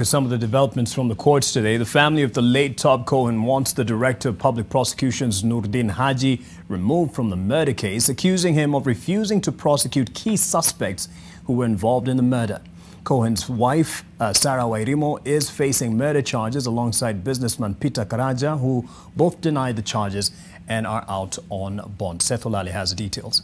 Some of the developments from the courts today. The family of the late Tob Cohen wants the Director of Public Prosecutions, Noordin Haji, removed from the murder case, accusing him of refusing to prosecute key suspects who were involved in the murder. Cohen's wife, Sarah Wairimo, is facing murder charges alongside businessman Peter Karanja, who both deny the charges and are out on bond. Seth Olale has the details.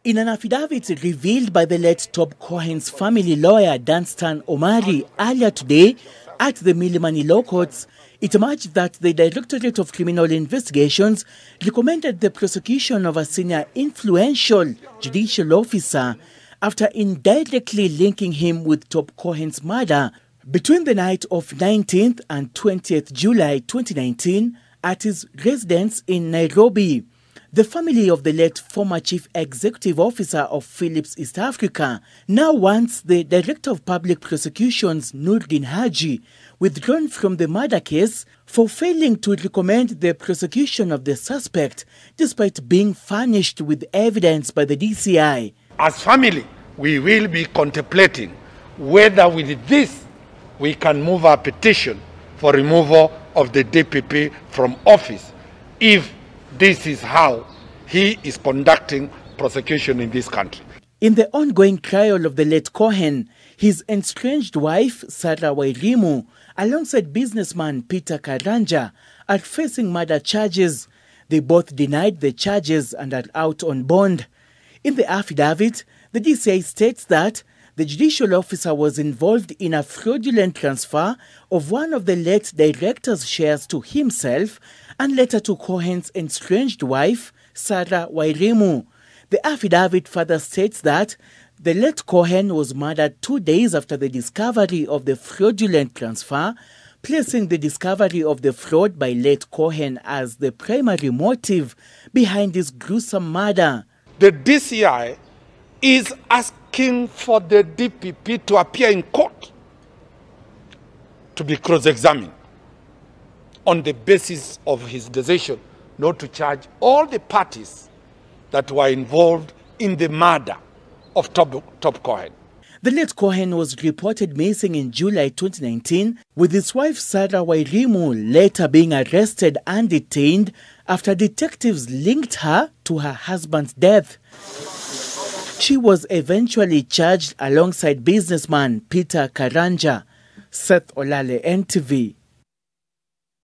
In an affidavit revealed by the late Tob Cohen's family lawyer, Danstan Omari, earlier today at the Milimani Law Courts, it emerged that the Directorate of Criminal Investigations recommended the prosecution of a senior influential judicial officer after indirectly linking him with Tob Cohen's murder between the night of 19th and 20th July 2019 at his residence in Nairobi. The family of the late former Chief Executive Officer of Philips East Africa now wants the Director of Public Prosecutions, Noordin Haji, withdrawn from the murder case for failing to recommend the prosecution of the suspect despite being furnished with evidence by the DCI. As family, we will be contemplating whether with this we can move our petition for removal of the DPP from office if this is how he is conducting prosecution in this country. In the ongoing trial of the late Cohen, his estranged wife, Sarah Wairimo, alongside businessman Peter Karanja, are facing murder charges. They both denied the charges and are out on bond. In the affidavit, the DCI states that the judicial officer was involved in a fraudulent transfer of one of the late director's shares to himself and later to Cohen's estranged wife, Sarah Wairimo. The affidavit further states that the late Cohen was murdered 2 days after the discovery of the fraudulent transfer, placing the discovery of the fraud by late Cohen as the primary motive behind this gruesome murder. The DCI is asking for the DPP to appear in court to be cross-examined on the basis of his decision not to charge all the parties that were involved in the murder of Tob Cohen. The late Cohen was reported missing in July 2019, with his wife Sarah Wairimo later being arrested and detained after detectives linked her to her husband's death. She was eventually charged alongside businessman Peter Karanja. Seth Olale, NTV.